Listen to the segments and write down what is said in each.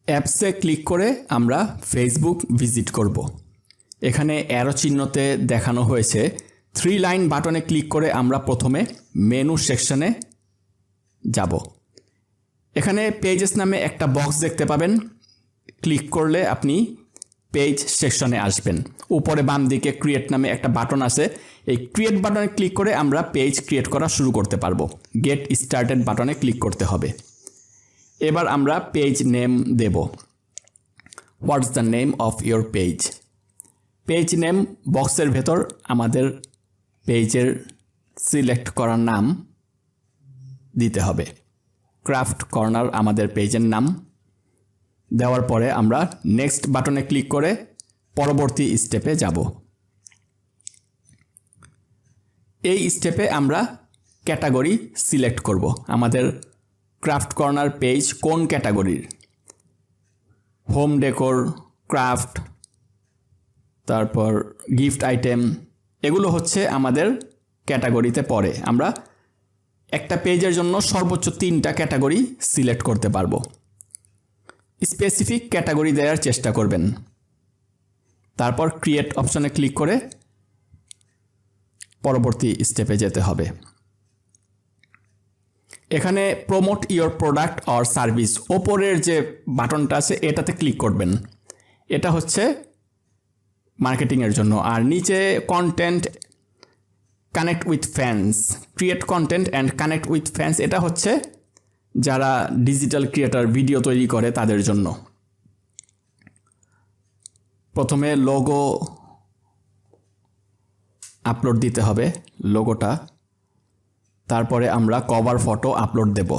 অ্যাপসে ক্লিক করে আমরা ফেসবুক ভিজিট করব। এখানে অ্যারো চিহ্নতে দেখানো হয়েছে 3 লাইন বাটনে ক্লিক করে আমরা প্রথমে মেনু সেকশনে যাব। এখানে পেজেস নামে একটা বক্স দেখতে পাবেন, ক্লিক করলে আপনি পেজ সেকশনে আসবেন। উপরে বাম দিকে ক্রিয়েট নামে একটা বাটন আছে, এই ক্রিয়েট বাটনে ক্লিক করে আমরা পেজ ক্রিয়েট করা শুরু করতে পারবো। গেট স্টার্টেড বাটনে ক্লিক করতে হবে। এবার আমরা পেজ নেম দেব। What's the name of your page. Page name বক্সের ভেতর আমাদের পেজের সিলেক্ট করার নাম দিতে হবে। ক্রাফট কর্নার আমাদের পেজের নাম দেওয়ার পরে আমরা নেক্সট বাটনে ক্লিক করে পরবর্তী স্টেপে যাব। এই স্টেপে আমরা ক্যাটাগরি সিলেক্ট করব। আমাদের ক্রাফট কর্নার পেজ কোন ক্যাটাগরির, হোম ডেকোর, ক্রাফট, তারপর গিফট আইটেম, এগুলো হচ্ছে আমাদের ক্যাটাগরিতে পড়ে। আমরা একটা পেজের জন্য সর্বোচ্চ 3টা ক্যাটাগরি সিলেক্ট করতে পারবো। স্পেসিফিক ক্যাটাগরি দেওয়ার চেষ্টা করবেন। তারপর ক্রিয়েট অপশনে ক্লিক করে পরবর্তী স্টেপে যেতে হবে। এখানে promote your product or service ওপরের যে বাটনটা আছে এটাতে ক্লিক করবেন, এটা হচ্ছে মার্কেটিংয়ের জন্য। আর নিচে content connect with fans, create content and connect with fans, এটা হচ্ছে যারা ডিজিটাল ক্রিয়েটর ভিডিও তৈরি করে তাদের জন্য। প্রথমে লোগো আপলোড দিতে হবে, লোগোটা। তারপরে আমরা কভার ফটো আপলোড দেব।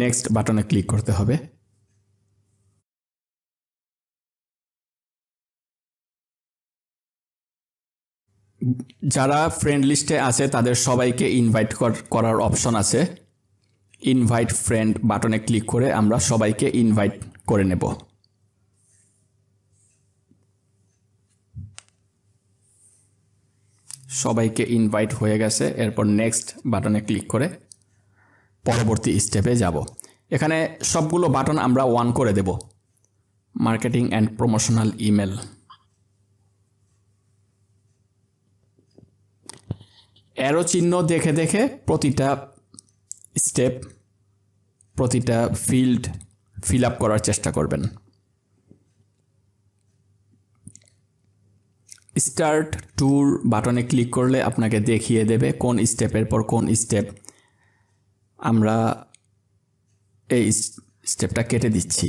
নেক্সট বাটনে ক্লিক করতে হবে। যারা ফ্রেন্ড লিস্টে আছে তাদের সবাইকে ইনভাইট করার অপশন আছে। ইনভাইট ফ্রেন্ড বাটনে ক্লিক করে আমরা সবাইকে ইনভাইট করে নেব। সবাইকে ইনভাইট হয়ে গেছে। এরপর নেক্সট বাটনে ক্লিক করে পরবর্তী স্টেপে যাব। এখানে সবগুলো বাটন আমরা অন করে দেব। Marketing and promotional email, arrow চিহ্ন দেখে দেখে প্রতিটা স্টেপ, প্রতিটা ফিল্ড ফিল আপ করার চেষ্টা করবেন। স্টার্ট ট্যুর বাটনে ক্লিক করলে আপনাকে দেখিয়ে দেবে কোন স্টেপের পর কোন স্টেপ। আমরা এই স্টেপটা কেটে দিচ্ছি।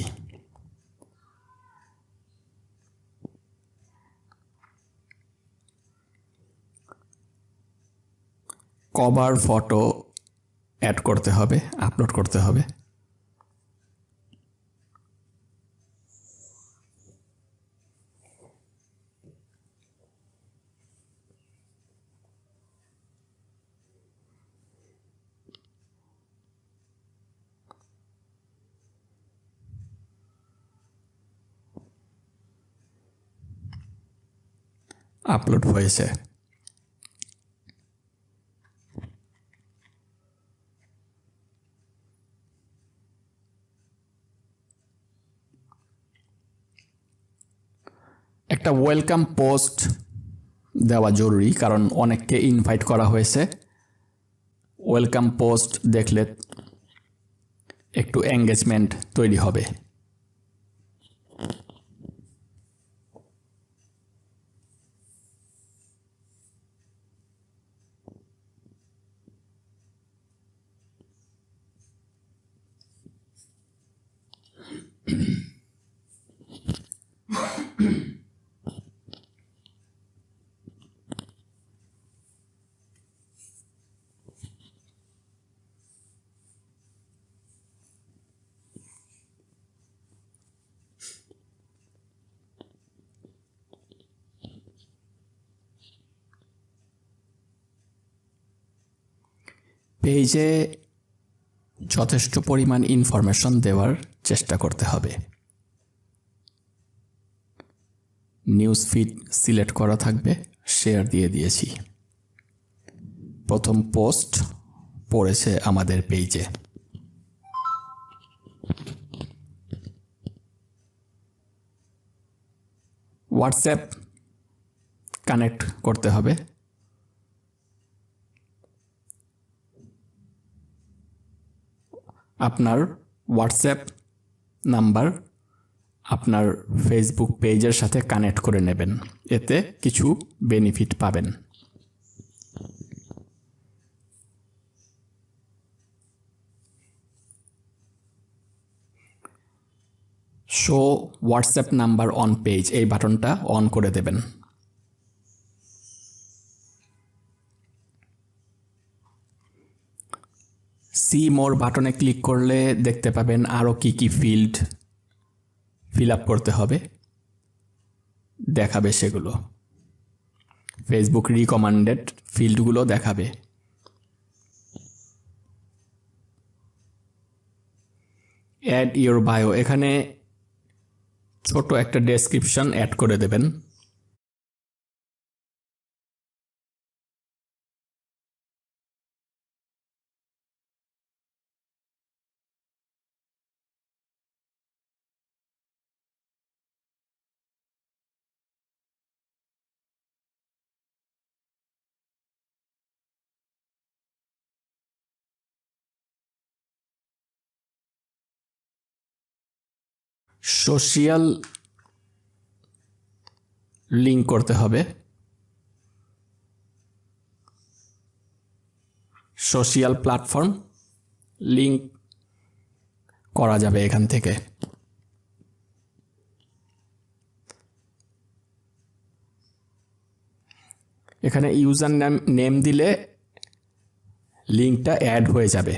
কভার ফটো অ্যাড করতে হবে, আপলোড করতে হবে। আপলোড হয়েছে। একটা ওয়েলকাম পোস্ট দেওয়া জরুরি, কারণ অনেককে ইনভাইট করা হয়েছে। ওয়েলকাম পোস্ট দেখলে একটু এঙ্গেজমেন্ট তৈরি হবে। পেজে যথেষ্ট পরিমাণ ইনফরমেশন দেওয়ার চেষ্টা করতে হবে। নিউজ ফিড সিলেক্ট করা থাকবে, শেয়ার দিয়ে দিয়েছি। প্রথম পোস্ট, পড়েছে আমাদের পেজে। হোয়াটসঅ্যাপ কানেক্ট করতে হবে। আপনার হোয়াটসঅ্যাপ নাম্বার আপনার ফেসবুক পেজের সাথে কানেক্ট করে নেবেন, এতে কিছু বেনিফিট পাবেন। Show WhatsApp number on page, এই বাটনটা অন করে দেবেন। সি মোর বাটনে ক্লিক করলে দেখতে পাবেন আরও কি কি ফিল্ড ফিল আপ করতে হবে, দেখাবে সেগুলো। ফেসবুক রিকমেন্ডেড ফিল্ডগুলো দেখাবে। অ্যাড ইওর বায়ো, এখানে ছোট একটা ডেসক্রিপশন অ্যাড করে দেবেন। সোশিয়াল লিঙ্ক করতে হবে। সোশিয়াল প্ল্যাটফর্ম লিঙ্ক করা যাবে এখান থেকে। এখানে ইউজার নেম দিলে লিঙ্কটা অ্যাড হয়ে যাবে।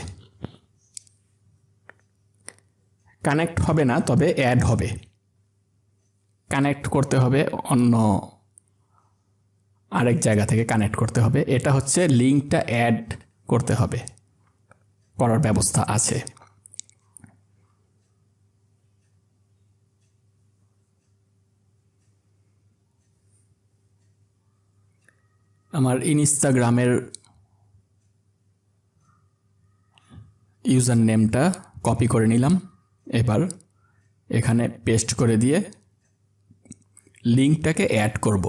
কানেক্ট হবে না, তবে অ্যাড হবে। কানেক্ট করতে হবে অন্য আরেক জায়গা থেকে কানেক্ট করতে হবে। এটা হচ্ছে লিঙ্কটা অ্যাড করতে হবে, করার ব্যবস্থা আছে। আমার ইনস্টাগ্রামের ইউজার নেমটা কপি করে নিলাম। এবার এখানে পেস্ট করে দিয়ে লিঙ্কটাকে অ্যাড করব।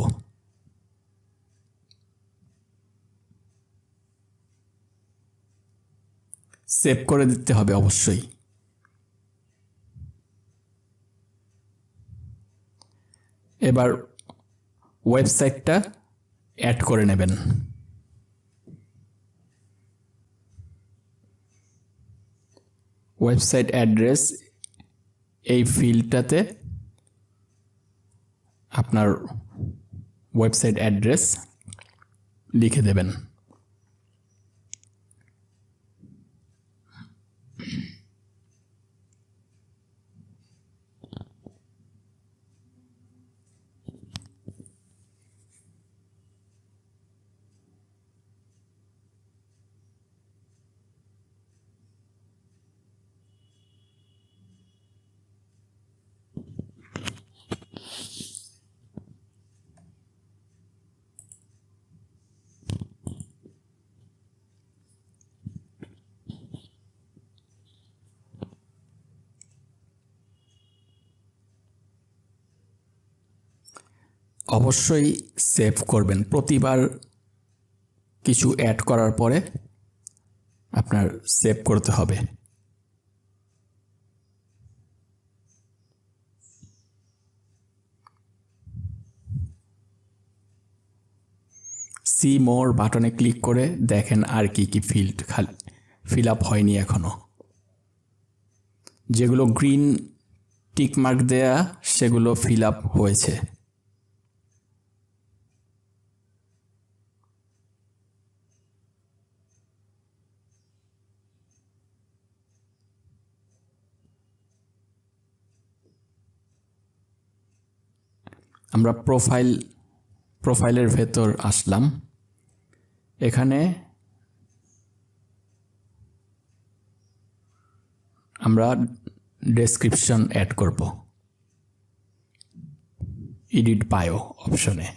সেভ করে দিতে হবে অবশ্যই। এবার ওয়েবসাইটটা অ্যাড করে নেবেন। ওয়েবসাইট অ্যাড্রেস, এই ফিল্ডটাতে আপনার ওয়েবসাইট অ্যাড্রেস লিখে দেবেন। অবশ্যই সেভ করবেন। প্রতিবার কিছু অ্যাড করার পরে আপনার সেভ করতে হবে। সি মোর বাটনে ক্লিক করে দেখেন আর কি কি ফিল্ড ফিল আপ হয়নি এখনো। যেগুলো গ্রিন টিক মার্ক দেয়া সেগুলো ফিল আপ হয়েছে। আমরা প্রোফাইলের ভেতর আসলাম। এখানে আমরা ডেসক্রিপশন অ্যাড করব এডিট বায়ো অপশনে।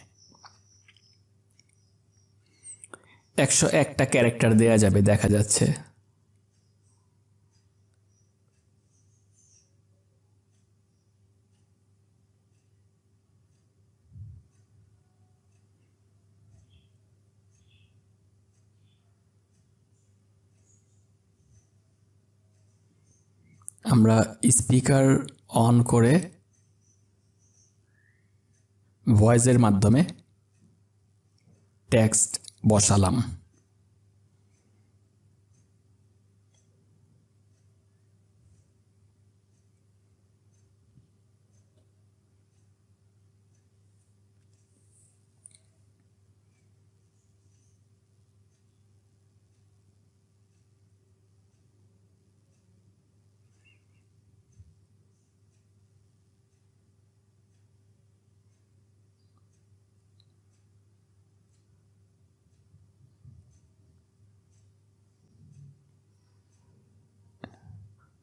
101টা ক্যারেক্টার দেয়া যাবে, দেখা যাচ্ছে। আমরা স্পিকার অন করে ভয়েসের মাধ্যমে টেক্সট বসালাম।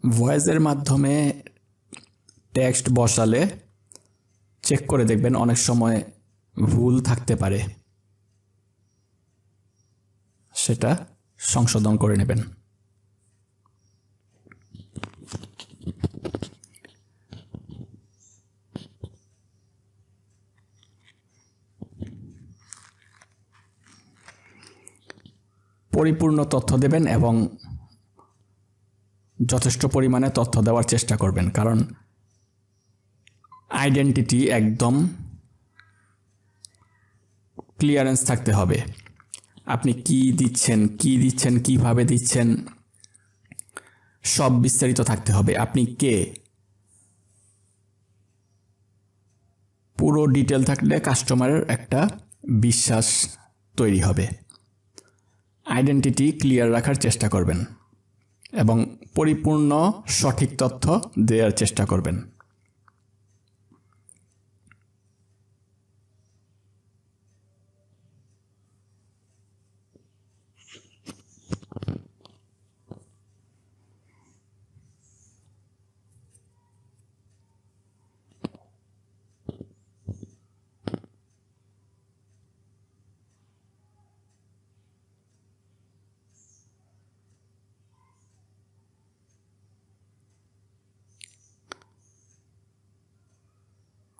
ভয়েসের মাধ্যমে টেক্সট বসালে চেক করে দেখবেন অনেক সময় ভুল থাকতে পারে, সেটা সংশোধন করে নেবেন। পরিপূর্ণ তথ্য দেবেন এবং যথেষ্ট পরিমাণে তথ্য দেওয়ার চেষ্টা করবেন, কারণ আইডেন্টিটি একদম ক্লিয়ারেন্স থাকতে হবে। আপনি কি দিচ্ছেন, কিভাবে দিচ্ছেন, সব বিস্তারিত থাকতে হবে। আপনি কে, পুরো ডিটেল থাকলে কাস্টমারের একটা বিশ্বাস তৈরি হবে। আইডেন্টিটি ক্লিয়ার রাখার চেষ্টা করবেন এবং পরিপূর্ণ সঠিক তথ্য দেওয়ার চেষ্টা করবেন।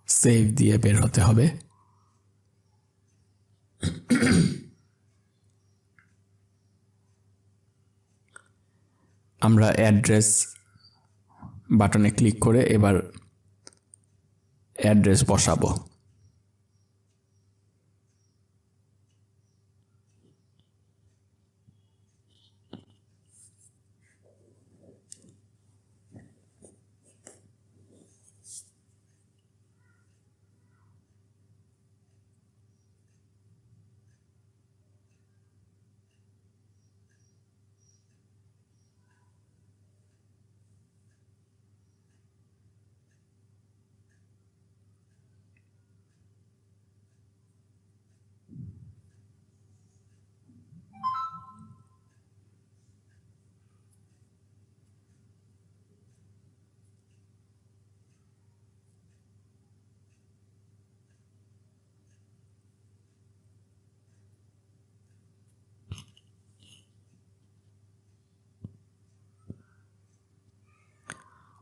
সেভ দিয়ে বের হতে হবে। আমরা অ্যাড্রেস বাটনে ক্লিক করে এবার অ্যাড্রেস বসাবো।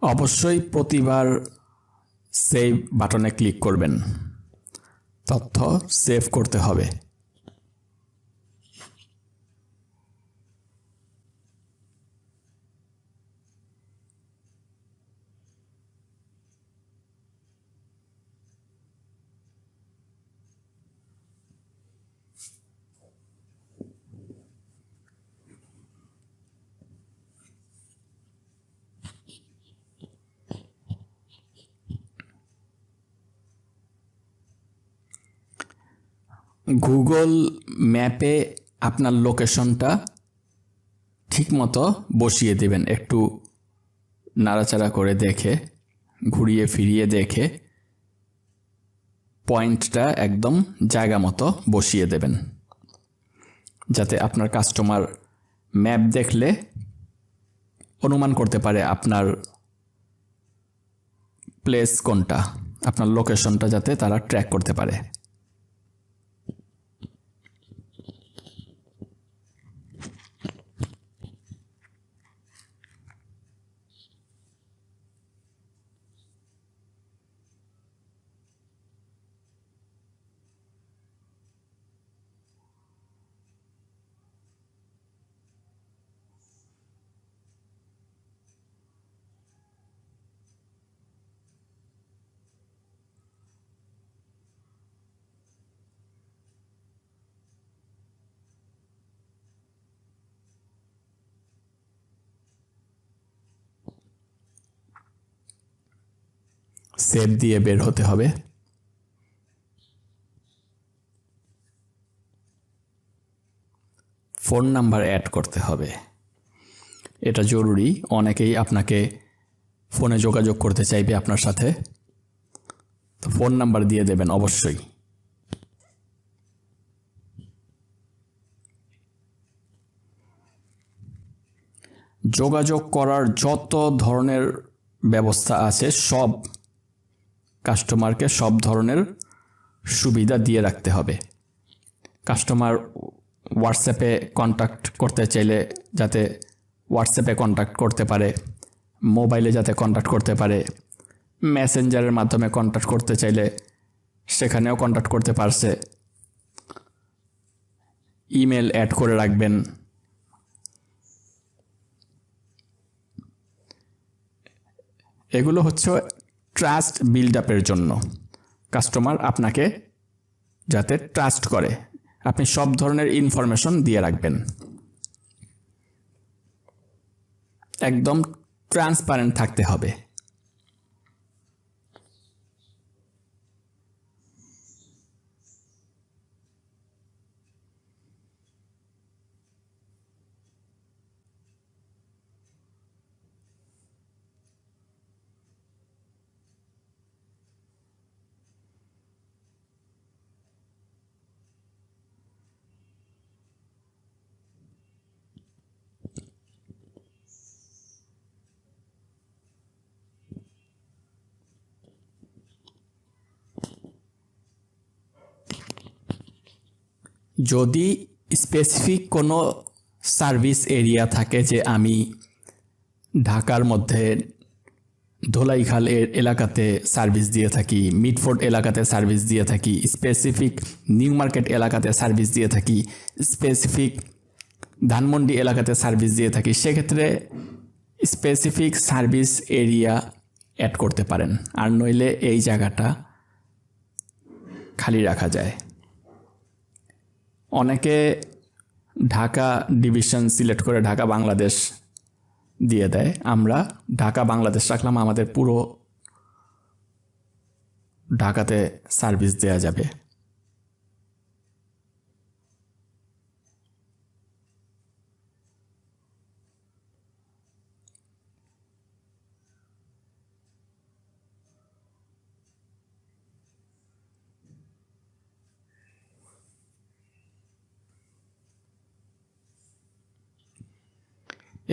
অবশ্যই প্রতিবার সেভ বাটনে ক্লিক করবেন, তথ্য সেভ করতে হবে। গুগল ম্যাপে আপনার লোকেশনটা ঠিকমতো বসিয়ে দেবেন, একটু নাড়াচাড়া করে দেখে, ঘুরিয়ে ফিরিয়ে দেখে পয়েন্টটা একদম জায়গা মতো বসিয়ে দেবেন, যাতে আপনার কাস্টমার ম্যাপ দেখলে অনুমান করতে পারে আপনার প্লেস কোনটা, আপনার লোকেশনটা যাতে তারা ট্র্যাক করতে পারে। সেভ দিয়ে বের হতে হবে। ফোন নাম্বার অ্যাড করতে হবে, এটা জরুরি। অনেকেই আপনাকে ফোনে যোগাযোগ করতে চাইবে আপনার সাথে, তো ফোন নাম্বার দিয়ে দেবেন অবশ্যই। যোগাযোগ করার যত ধরনের ব্যবস্থা আছে সব কাস্টমারকে সব ধরনের সুবিধা দিয়ে রাখতে হবে। কাস্টমার হোয়াটসঅ্যাপে কন্ট্যাক্ট করতে চাইলে যাতে হোয়াটসঅ্যাপে কন্ট্যাক্ট করতে পারে, মোবাইলে যাতে কন্ট্যাক্ট করতে পারে, মেসেঞ্জারের মাধ্যমে কন্ট্যাক্ট করতে চাইলে সেখানেও কন্ট্যাক্ট করতে পারছে। ইমেল অ্যাড করে রাখবেন। এগুলো হচ্ছে ট্রাস্ট বিল্ড আপের জন্য, কাস্টমার আপনাকে যাতে ট্রাস্ট করে আপনি সব ধরনের ইনফরমেশন দিয়ে রাখবেন। একদম ট্রান্সপারেন্ট থাকতে হবে। যদি স্পেসিফিক কোনো সার্ভিস এরিয়া থাকে, যে আমি ঢাকার মধ্যে ধোলাইখাল এলাকাতে সার্ভিস দিয়ে থাকি, মিডফোর্ড এলাকাতে সার্ভিস দিয়ে থাকি, স্পেসিফিক নিউ মার্কেট এলাকাতে সার্ভিস দিয়ে থাকি, স্পেসিফিক ধানমন্ডি এলাকাতে সার্ভিস দিয়ে থাকি, সেক্ষেত্রে স্পেসিফিক সার্ভিস এরিয়া অ্যাড করতে পারেন। আর নইলে এই জায়গাটা খালি রাখা যায়। অনেকে ঢাকা ডিভিশন সিলেক্ট করে ঢাকা বাংলাদেশ দিয়ে দেয়, আমরা ঢাকা বাংলাদেশ রাখলাম, আমাদের পুরো ঢাকাতে সার্ভিস দেয়া যাবে।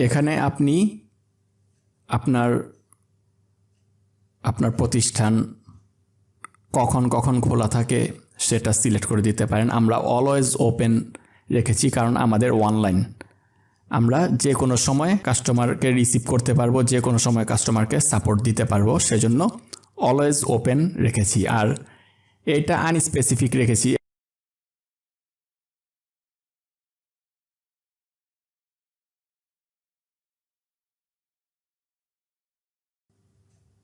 এখানে আপনি আপনার আপনার প্রতিষ্ঠান কখন কখন খোলা থাকে সেটা সিলেক্ট করে দিতে পারেন। আমরা অলওয়েজ ওপেন রেখেছি, কারণ আমাদের অনলাইন, আমরা যে কোনো সময় কাস্টমারকে রিসিভ করতে পারবো, যে কোনো সময় কাস্টমারকে সাপোর্ট দিতে পারবো, সেজন্য অলওয়েজ ওপেন রেখেছি। আর এইটা আনস্পেসিফিক রেখেছি।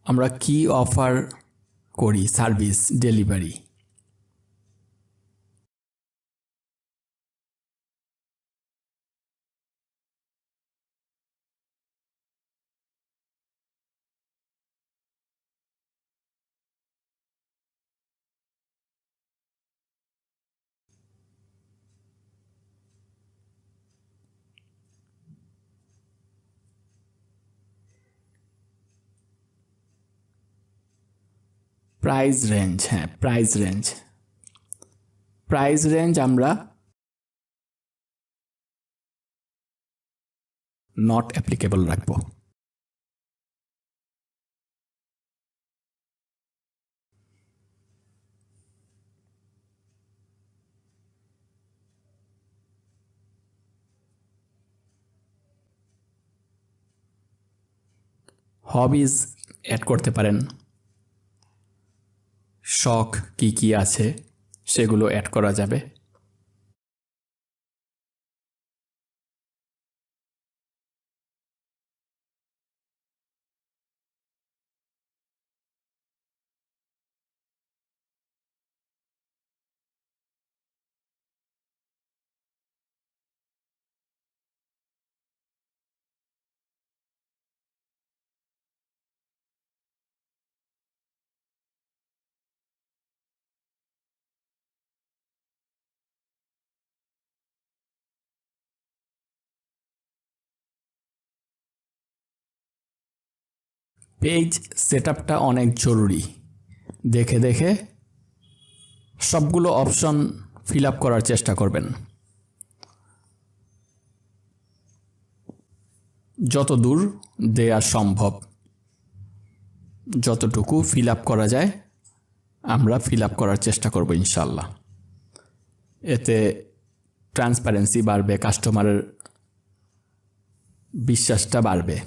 আমরা কি অফার করি, সার্ভিস ডেলিভারি। প্রাইস রেঞ্জ, হ্যাঁ প্রাইস রেঞ্জ আমরা নট অ্যাপ্লিকেবল রাখবো। হবিজ অ্যাড করতে পারেন, শখ কি কি আছে সেগুলো অ্যাড করা যাবে। পেজ সেটআপটা অনেক জরুরি। দেখে দেখে সবগুলো অপশন ফিল আপ করার চেষ্টা করবেন। যত দূর দেয়া সম্ভব, যতটুকু ফিল আপ করা যায় আমরা ফিল আপ করার চেষ্টা করব ইনশাল্লাহ। এতে ট্রান্সপারেন্সি বাড়বে, কাস্টমারের বিশ্বাসটা বাড়বে।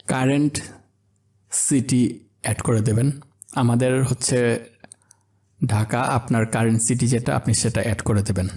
কারেন্ট সিটি অ্যাড করে দেবেন। আমাদের হচ্ছে ঢাকা, আপনার কারেন্ট সিটি যেটা আপনি সেটা অ্যাড করে দেবেন।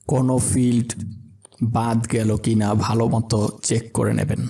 কোনো ফিল্ড বাদ গেল কিনা ভালো মতো চেক করে নেবেন।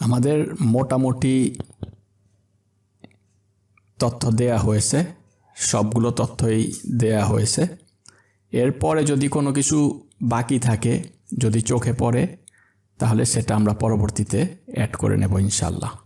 আমাদের মোটামুটি তথ্য দেয়া হয়েছে, সবগুলো তথ্যই দেয়া হয়েছে। এরপরে যদি কোনো কিছু বাকি থাকে, যদি চোখে পড়ে, তাহলে সেটা আমরা পরবর্তীতে অ্যাড করে নেব ইনশাল্লাহ।